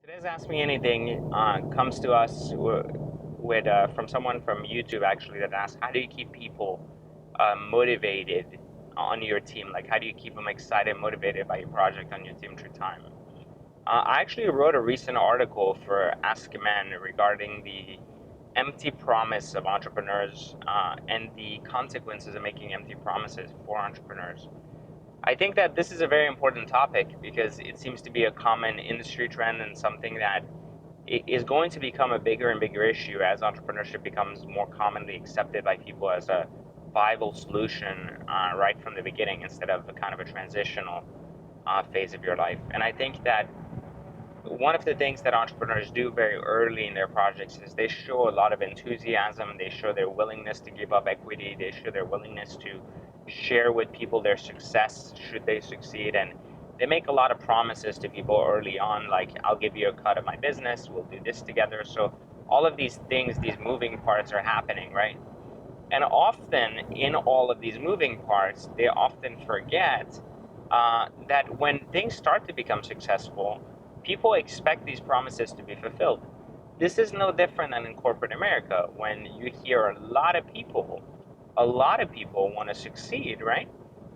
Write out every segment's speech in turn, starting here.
Today's Ask Me Anything comes to us from someone from YouTube actually that asks, how do you keep people motivated on your team? Like, how do you keep them excited, motivated by your project on your team through time? I actually wrote a recent article for Ask a Man regarding the empty promise of entrepreneurs and the consequences of making empty promises for entrepreneurs. I think that this is a very important topic because it seems to be a common industry trend and something that is going to become a bigger and bigger issue as entrepreneurship becomes more commonly accepted by people as a viable solution right from the beginning instead of a kind of a transitional phase of your life. And I think that one of the things that entrepreneurs do very early in their projects is they show a lot of enthusiasm, they show their willingness to give up equity, they show their willingness to share with people their success should they succeed, and they make a lot of promises to people early on, like, I'll give you a cut of my business, we'll do this together. So all of these things, these moving parts are happening, right? And often in all of these moving parts, they often forget that when things start to become successful, people expect these promises to be fulfilled. This is no different than in corporate America when you hear a lot of people want to succeed, right?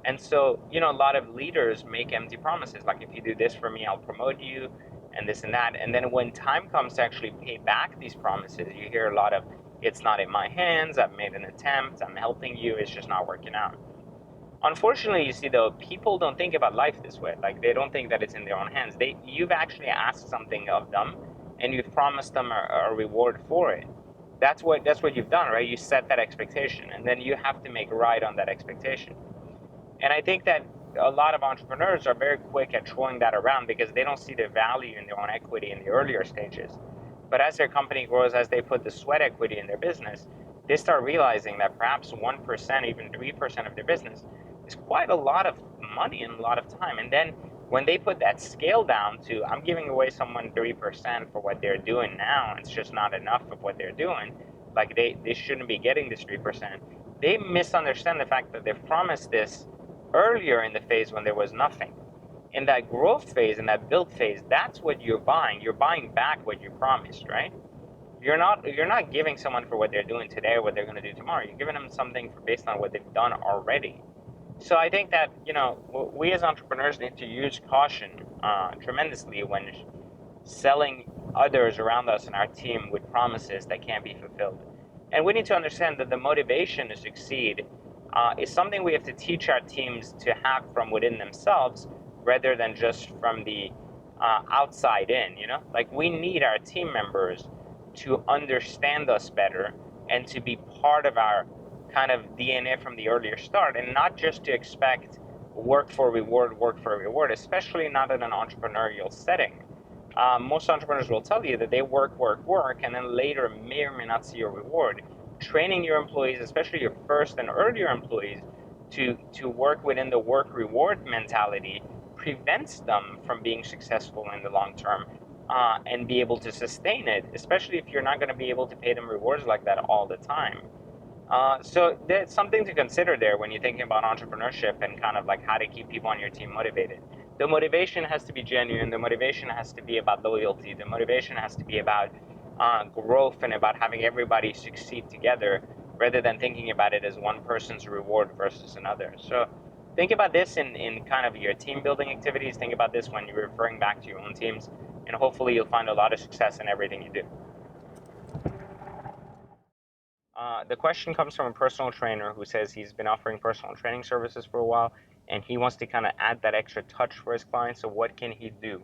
And so, a lot of leaders make empty promises like, if you do this for me, I'll promote you, and this and that. And then when time comes to actually pay back these promises, you hear a lot of, it's not in my hands, I've made an attempt, I'm helping you, it's just not working out. Unfortunately, you see, though, people don't think about life this way. Like, they don't think that it's in their own hands. You've actually asked something of them, and you've promised them a reward for it. That's what you've done, right? You set that expectation, and then you have to make right on that expectation. And I think that a lot of entrepreneurs are very quick at throwing that around because they don't see the value in their own equity in the earlier stages. But as their company grows, as they put the sweat equity in their business, they start realizing that perhaps 1%, even 3% of their business is quite a lot of money and a lot of time. And then when they put that scale down to, I'm giving away someone 3% for what they're doing now, it's just not enough of what they're doing, like they shouldn't be getting this 3%, they misunderstand the fact that they've promised this earlier in the phase when there was nothing. In that growth phase, in that build phase, that's what you're buying. You're buying back what you promised, right? You're not giving someone for what they're doing today or what they're going to do tomorrow. You're giving them something based on what they've done already. So I think that we as entrepreneurs need to use caution tremendously when selling others around us and our team with promises that can't be fulfilled. And we need to understand that the motivation to succeed is something we have to teach our teams to have from within themselves rather than just from the outside in, Like, we need our team members to understand us better and to be part of our kind of DNA from the earlier start, and not just to expect work for reward, especially not in an entrepreneurial setting. Most entrepreneurs will tell you that they work, and then later may or may not see a reward. Training your employees, especially your first and earlier employees, to work within the work reward mentality prevents them from being successful in the long term and be able to sustain it, especially if you're not going to be able to pay them rewards like that all the time. So there's something to consider there when you're thinking about entrepreneurship and kind of like how to keep people on your team motivated. The motivation has to be genuine. The motivation has to be about loyalty. The motivation has to be about growth and about having everybody succeed together rather than thinking about it as one person's reward versus another. So think about this in kind of your team building activities. Think about this when you're referring back to your own teams, and hopefully you'll find a lot of success in everything you do. The question comes from a personal trainer who says he's been offering personal training services for a while and he wants to kind of add that extra touch for his clients. So what can he do?